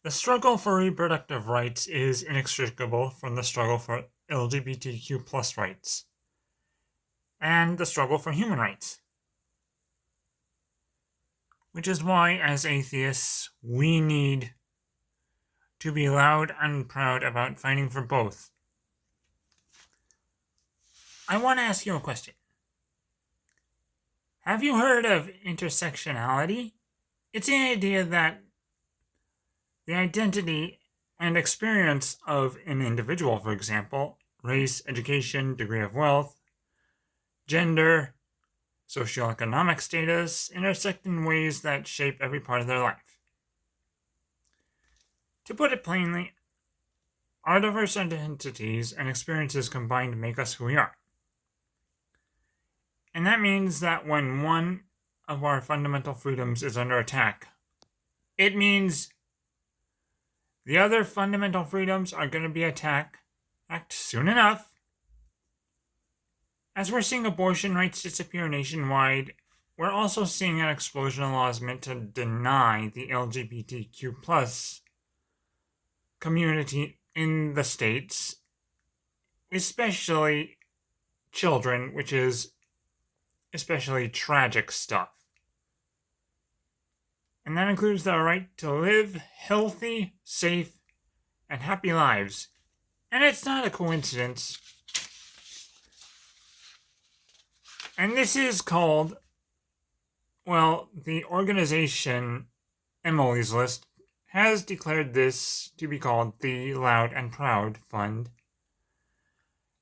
The struggle for reproductive rights is inextricable from the struggle for LGBTQ plus rights and the struggle for human rights. Which is why, as atheists, we need to be loud and proud about fighting for both. I want to ask you a question. Have you heard of intersectionality? It's the idea that the identity and experience of an individual, for example, race, education, degree of wealth, gender, socioeconomic status, intersect in ways that shape every part of their life. To put it plainly, our diverse identities and experiences combined make us who we are. And that means that when one of our fundamental freedoms is under attack, it means the other fundamental freedoms are going to be attacked soon enough. As we're seeing abortion rights disappear nationwide, we're also seeing an explosion of laws meant to deny the LGBTQ plus community in the states, especially children, which is especially tragic stuff. And that includes the right to live healthy, safe, and happy lives. And it's not a coincidence. And this is called, well, the organization Emily's List has declared this to be called the Loud and Proud Fund.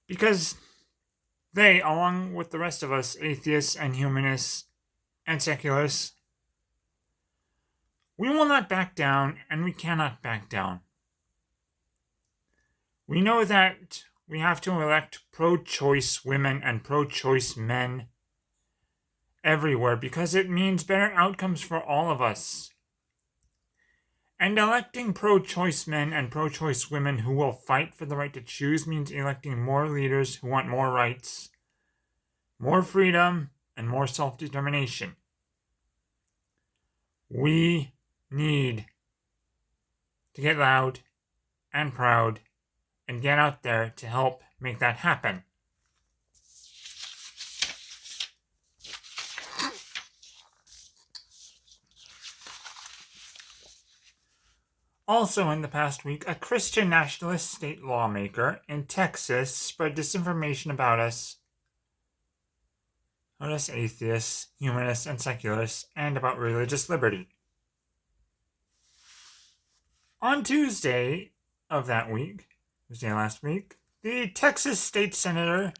Because they, along with the rest of us, atheists and humanists and secularists, we will not back down, and we cannot back down. We know that we have to elect pro-choice women and pro-choice men everywhere because it means better outcomes for all of us. And electing pro-choice men and pro-choice women who will fight for the right to choose means electing more leaders who want more rights, more freedom, and more self-determination. We need to get loud and proud and get out there to help make that happen. Also in the past week, a Christian nationalist state lawmaker in Texas spread disinformation about us atheists, humanists, and secularists, and about religious liberty. On Tuesday of that week, Tuesday last week, the Texas State Senator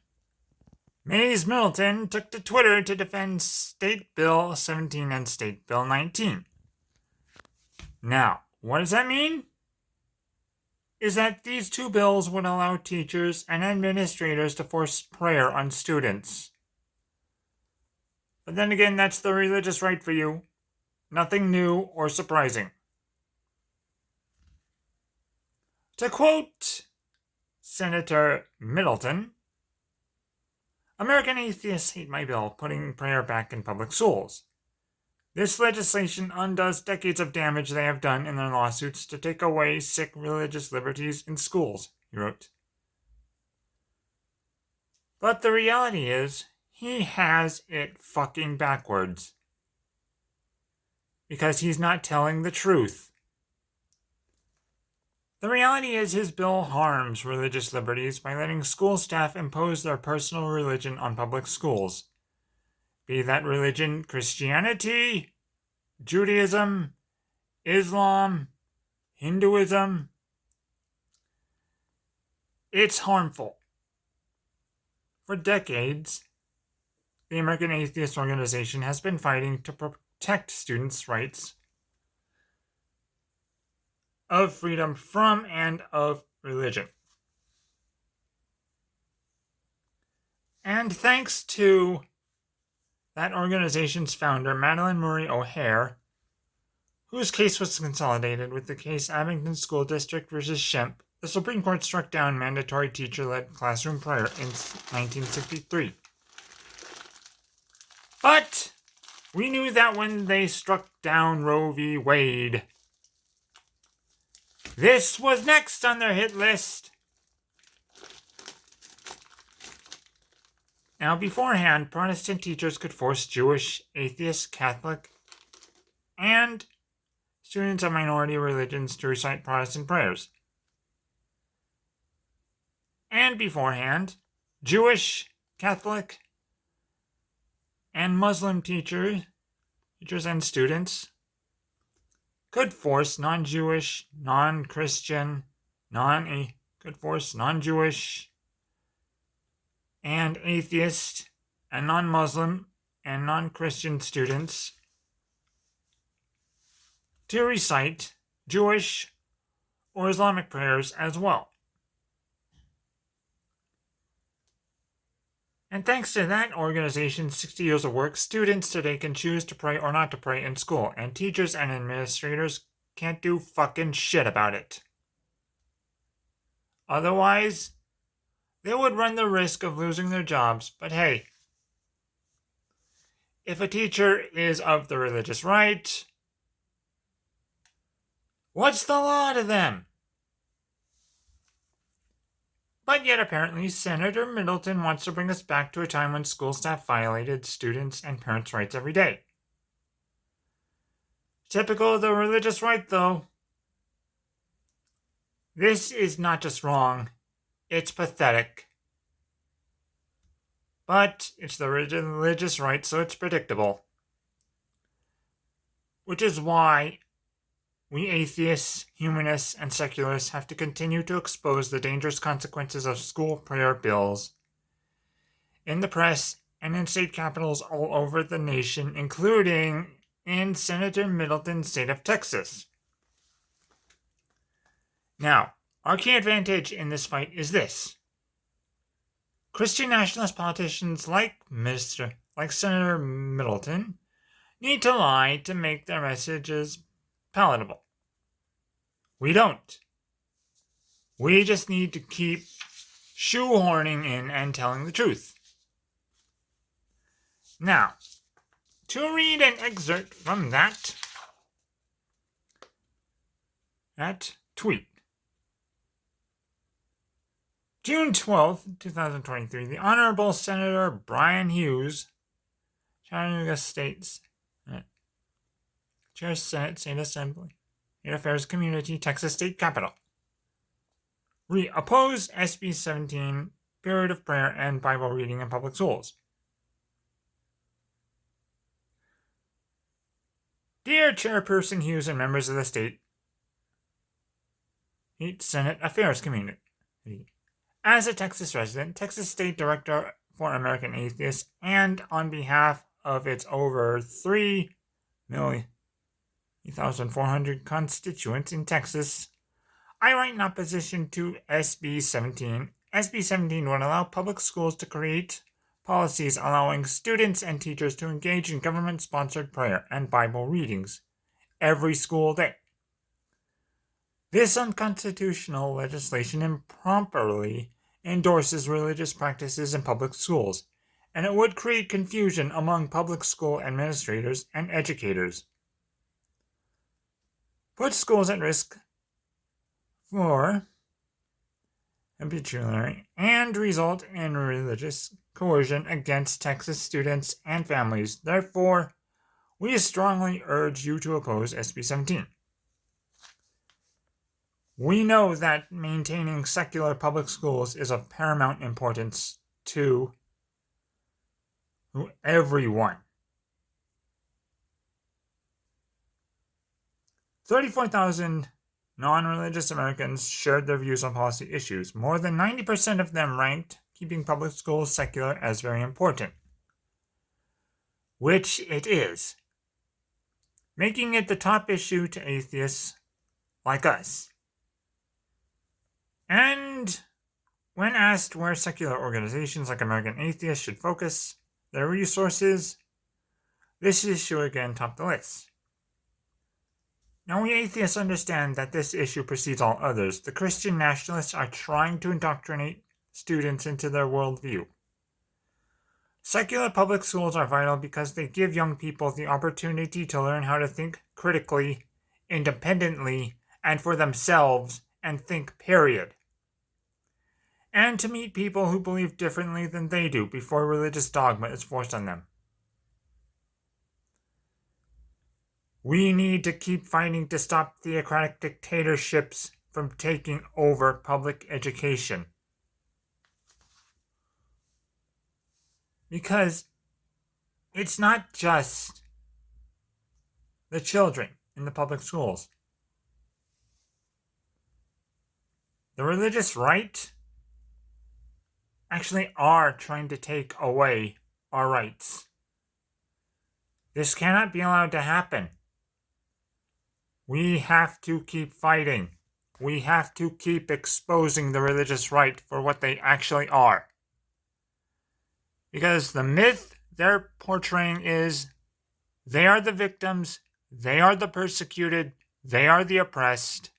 Mays Middleton took to Twitter to defend State Bill 17 and State Bill 19. Now, what does that mean? Is that these two bills would allow teachers and administrators to force prayer on students. But then again, that's the religious right for you. Nothing new or surprising. To quote Senator Middleton, American atheists hate my bill putting prayer back in public schools. This legislation undoes decades of damage they have done in their lawsuits to take away sick religious liberties in schools, he wrote. But the reality is, he has it fucking backwards. Because he's not telling the truth. The reality is his bill harms religious liberties by letting school staff impose their personal religion on public schools. Be that religion Christianity, Judaism, Islam, Hinduism. It's harmful. For decades, the American Atheist Organization has been fighting to protect students' rights of freedom from and of religion. And thanks to that organization's founder, Madeleine Murray O'Hair, whose case was consolidated with the case Abington School District versus Shemp, the Supreme Court struck down mandatory teacher-led classroom prayer in 1963. But we knew that when they struck down Roe v. Wade, This was next on their hit list. Now, beforehand, Protestant teachers could force Jewish, atheist, Catholic, and students of minority religions to recite Protestant prayers. And beforehand, Jewish, Catholic, and Muslim teachers and students could force non-Jewish, non-Christian, non-Jewish, and atheist, and non-Muslim, and non-Christian students to recite Jewish or Islamic prayers as well. And thanks to that organization's 60 years of work, students today can choose to pray or not to pray in school, and teachers and administrators can't do fucking shit about it. Otherwise, they would run the risk of losing their jobs. But hey, if a teacher is of the religious right, what's the law to them? But yet apparently Senator Middleton wants to bring us back to a time when school staff violated students' and parents' rights every day. Typical of the religious right, though. This is not just wrong, it's pathetic. But it's the religious right, so it's predictable. Which is why we atheists, humanists, and secularists have to continue to expose the dangerous consequences of school prayer bills in the press and in state capitals all over the nation, including in Senator Middleton's state of Texas. Now, our key advantage in this fight is this. Christian nationalist politicians like Senator Middleton need to lie to make their messages palatable. We don't. We just need to keep shoehorning in and telling the truth. Now, to read an excerpt from that tweet. June 12th, 2023, the Honorable Senator Brian Hughes, Chattanooga State Chair Senate State Assembly, State Affairs Community, Texas State Capitol. Oppose SB17, period of prayer and Bible reading in public schools. Dear Chairperson Hughes and members of the State Senate Affairs Community, as a Texas resident, Texas State Director for American Atheists, and on behalf of its over 3,400 constituents in Texas, I write in opposition to SB17. SB17 would allow public schools to create policies allowing students and teachers to engage in government-sponsored prayer and Bible readings every school day. This unconstitutional legislation improperly endorses religious practices in public schools, and it would create confusion among public school administrators and educators, put schools at risk for impunity, and result in religious coercion against Texas students and families. Therefore, we strongly urge you to oppose SB17. We know that maintaining secular public schools is of paramount importance to everyone. 34,000 non-religious Americans shared their views on policy issues. More than 90% of them ranked keeping public schools secular as very important, which it is, making it the top issue to atheists like us. And when asked where secular organizations like American Atheists should focus their resources, this issue again topped the list. Now, we atheists understand that this issue precedes all others. The Christian nationalists are trying to indoctrinate students into their worldview. Secular public schools are vital because they give young people the opportunity to learn how to think critically, independently, and for themselves and think, period. And to meet people who believe differently than they do before religious dogma is forced on them. We need to keep fighting to stop theocratic dictatorships from taking over public education. Because it's not just the children in the public schools. The religious right actually are trying to take away our rights. This cannot be allowed to happen. We have to keep fighting. We have to keep exposing the religious right for what they actually are. Because the myth they're portraying is they are the victims, they are the persecuted, they are the oppressed.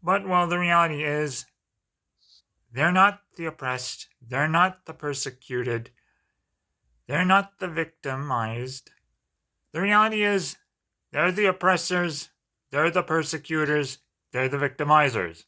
But, well, the reality is they're not the oppressed, they're not the persecuted, they're not the victimized. The reality is they're the oppressors, they're the persecutors, they're the victimizers.